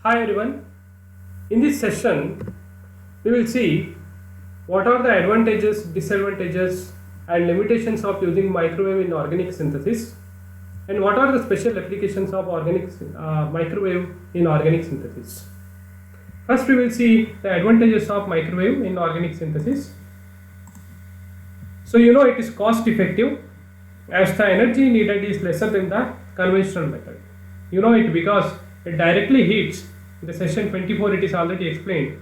Hi everyone. In this session, we will see what are the advantages, disadvantages, and limitations of using microwave in organic synthesis, and what are the special applications of organic microwave in organic synthesis. First, we will see the advantages of microwave in organic synthesis. So, it is cost effective as the energy needed is lesser than the conventional method. It because it directly heats. In the session 24 it is already explained.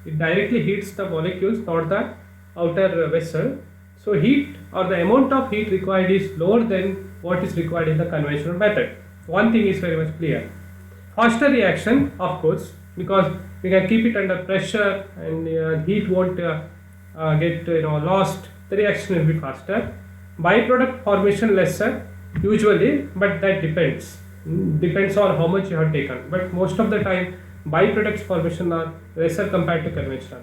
It directly heats the molecules, not the outer vessel. So heat or the amount of heat required is lower than what is required in the conventional method. One thing is very much clear. Faster reaction, of course, because we can keep it under pressure and heat won't get lost. The reaction will be faster. Byproduct formation lesser usually, but that depends on how much you have taken, but most of the time byproducts formation are lesser compared to conventional.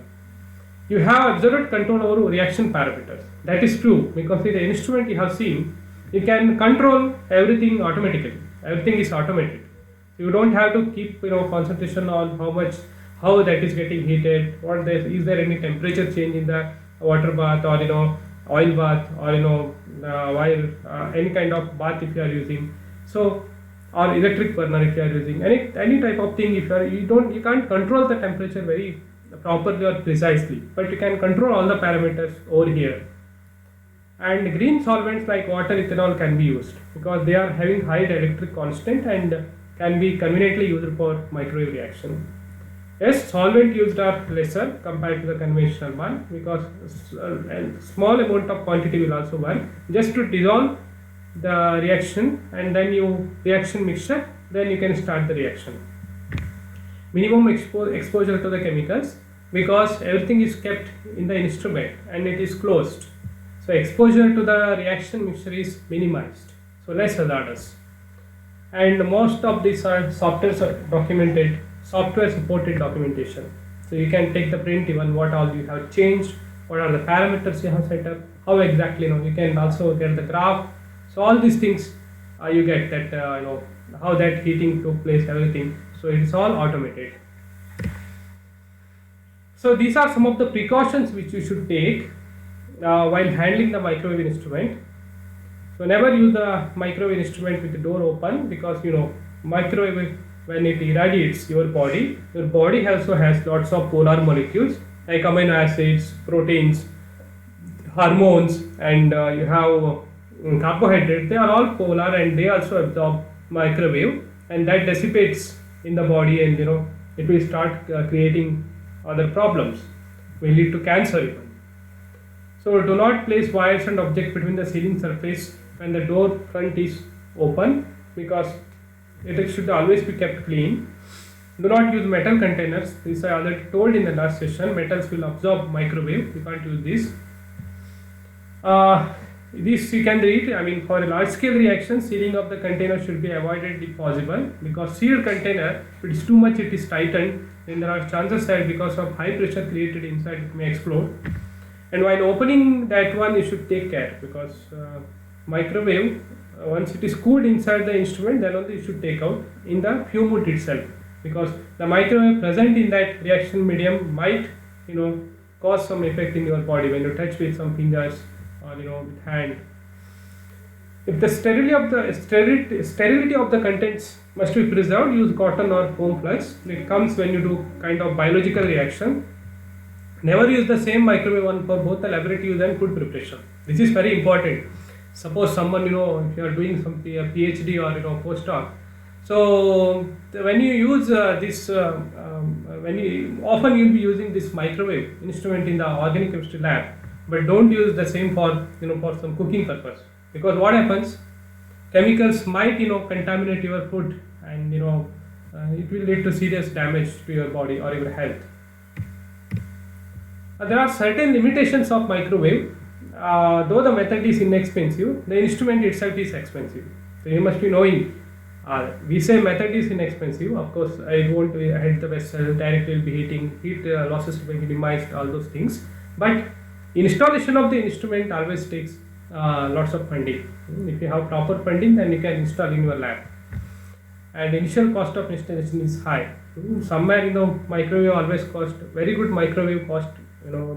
You have absolute control over reaction parameters. That is true because in the instrument you have seen, you can control everything automatically. Everything is automated. You don't have to keep concentration on how that is getting heated, is there any temperature change in the water bath or oil bath or any kind of bath if you are using. So or electric burner if you are using any type of thing, if you can't control the temperature very properly or precisely, but you can control all the parameters over here. And green solvents like water, ethanol can be used because they are having high dielectric constant and can be conveniently used for microwave reaction. Yes, solvent used are lesser compared to the conventional one because a small amount of quantity will also work just to dissolve the reaction, and then reaction mixture, then you can start the reaction. Minimum exposure to the chemicals because everything is kept in the instrument and it is closed, so exposure to the reaction mixture is minimized, so less hazardous. And most of these are software supported documentation, so you can take the print even what all you have changed, what are the parameters you have set up, how exactly you can also get the graph. So all these things you get that how that heating took place, everything. So it is all automated. So these are some of the precautions which you should take while handling the microwave instrument. So never use the microwave instrument with the door open because microwave, when it irradiates your body also has lots of polar molecules like amino acids, proteins, hormones, and you have carbohydrates. They are all polar and they also absorb microwave, and that dissipates in the body, and it will start creating other problems, will lead to cancer even. So do not place wires and objects between the ceiling surface when the door front is open because it should always be kept clean. Do not use metal containers. This I already told in the last session. Metals will absorb microwave. You can't use this. This you can read. For a large scale reaction, sealing of the container should be avoided if possible because sealed container, if it is too much, it is tightened, then there are chances that because of high pressure created inside, it may explode. And while opening that one, you should take care because microwave, once it is cooled inside the instrument, then only you should take out in the fume hood itself because the microwave present in that reaction medium might cause some effect in your body when you touch with some fingers or with hand. If the sterility of the contents must be preserved, use cotton or foam plugs. It comes when you do kind of biological reaction. Never use the same microwave one for both the laboratory use and food preparation. This is very important. Suppose someone if you are doing some PhD or postdoc, so when you use this often you'll be using this microwave instrument in the organic chemistry lab, but don't use the same for for some cooking purpose because what happens, chemicals might contaminate your food and it will lead to serious damage to your body or your health. There are certain limitations of microwave. Though the method is inexpensive, the instrument itself is expensive. So you must be knowing. We say method is inexpensive. Of course, it won't heat the vessel directly. Will be heat losses will be minimized. All those things, but installation of the instrument always takes lots of funding. If you have proper funding, then you can install in your lab. and initial cost of installation is high. Somewhere microwave always cost, very good microwave cost,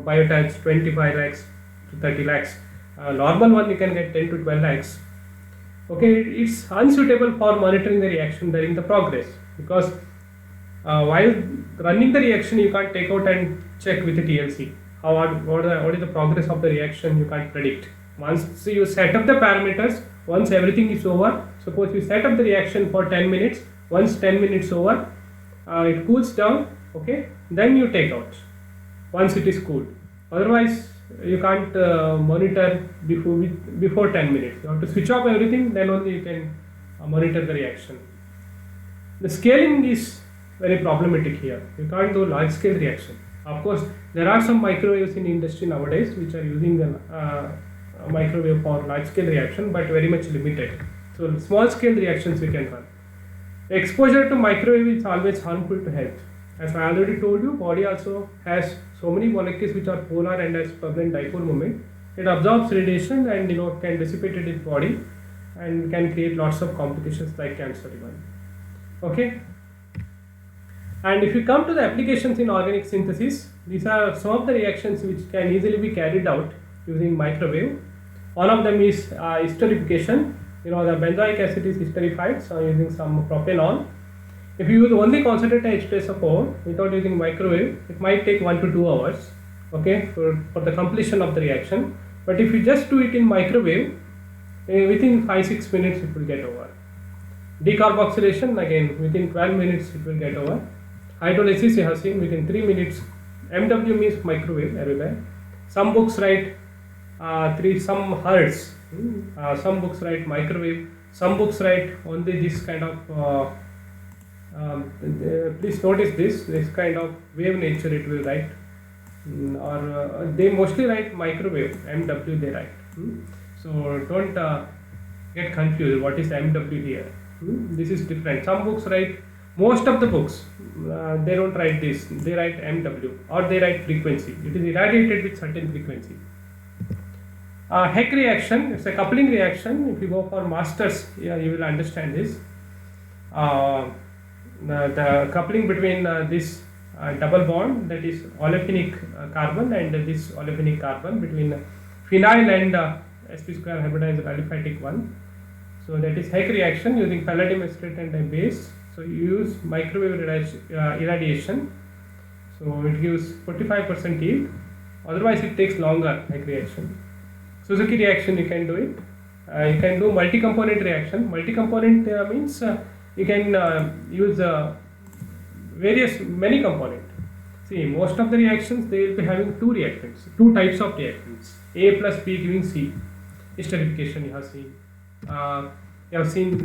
biotypes 25 lakhs to 30 lakhs. Normal one you can get 10 to 12 lakhs. Okay, it's unsuitable for monitoring the reaction during the progress, because while running the reaction you can't take out and check with the TLC what is the progress of the reaction. You can't predict. Once you set up the parameters, once everything is over, suppose you set up the reaction for 10 minutes, once 10 minutes over, it cools down, okay, then you take out once it is cooled. Otherwise you can't monitor before 10 minutes. You have to switch off everything, then only you can monitor the reaction. The scaling is very problematic here. You can't do large scale reaction. Of course, there are some microwaves in industry nowadays which are using the microwave for large scale reaction, but very much limited. So small scale reactions we can run. The exposure to microwave is always harmful to health. As I already told you, body also has so many molecules which are polar and has permanent dipole moment. It absorbs radiation and can dissipate it in body and can create lots of complications like cancer even. Okay. And if you come to the applications in organic synthesis, these are some of the reactions which can easily be carried out using microwave. One of them is esterification. The benzoic acid is esterified, so using some propanol. If you use only concentrated H2SO4 without using microwave, it might take 1 to 2 hours, okay, for the completion of the reaction. But if you just do it in microwave, within 5-6 minutes it will get over. Decarboxylation, again within 12 minutes it will get over. Hydrolysis you have seen within 3 minutes. MW means microwave everywhere. Some books write some hertz. Some books write microwave. Some books write only this kind of. Please notice this kind of wave nature it will write, or they mostly write microwave. MW they write. So don't get confused. What is MW here? This is different. Some books write. Most of the books, they don't write this, they write MW or they write frequency. It is irradiated with certain frequency. Heck reaction, it's a coupling reaction. If you go for masters, you will understand this. The coupling between this double bond, that is olefinic carbon, and this olefinic carbon between phenyl and sp2 hybridized aliphatic one. So that is Heck reaction using palladium acetate and a base. So you use microwave irradiation, so it gives 45% yield. Otherwise it takes longer, Heck reaction. Suzuki reaction you can do it. You can do multi-component reaction. Multi-component means you can use many components. See, most of the reactions they will be having two types of reactants. A plus B giving C. Esterification you have seen.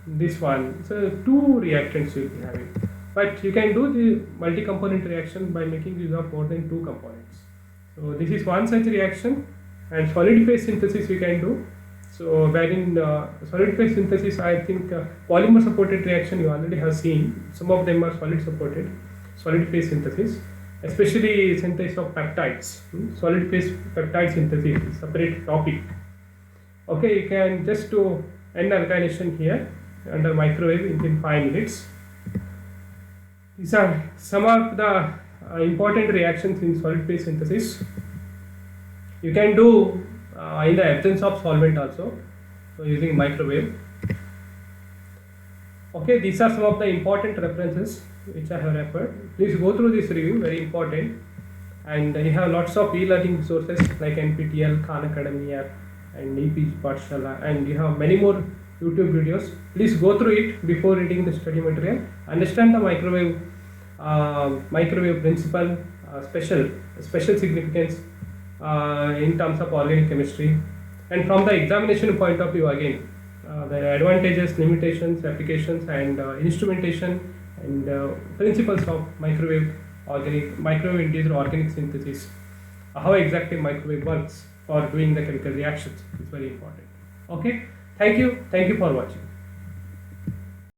This one, so two reactants you will be having, but you can do the multi-component reaction by making use of more than 2 components. So this is one such reaction, and solid phase synthesis we can do. So wherein solid phase synthesis, I think polymer supported reaction you already have seen. Some of them are solid supported. Solid phase synthesis, especially synthesis of peptides. Solid phase peptide synthesis is a separate topic. Okay, you can just do N-alkylation here under microwave within 5 minutes. These are some of the important reactions in solid phase synthesis. You can do in the absence of solvent also, so using microwave. Okay, these are some of the important references which I have referred. Please go through this review, very important. And you have lots of e-learning resources like NPTEL, Khan Academy app, and EP Pathshala, and you have many more YouTube videos. Please go through it before reading the study material. Understand the microwave principle, special significance in terms of organic chemistry, and from the examination point of view again, the advantages, limitations, applications, and instrumentation and principles of microwave induced organic synthesis. How exactly microwave works for doing the chemical reactions is very important. Okay. Thank you for watching.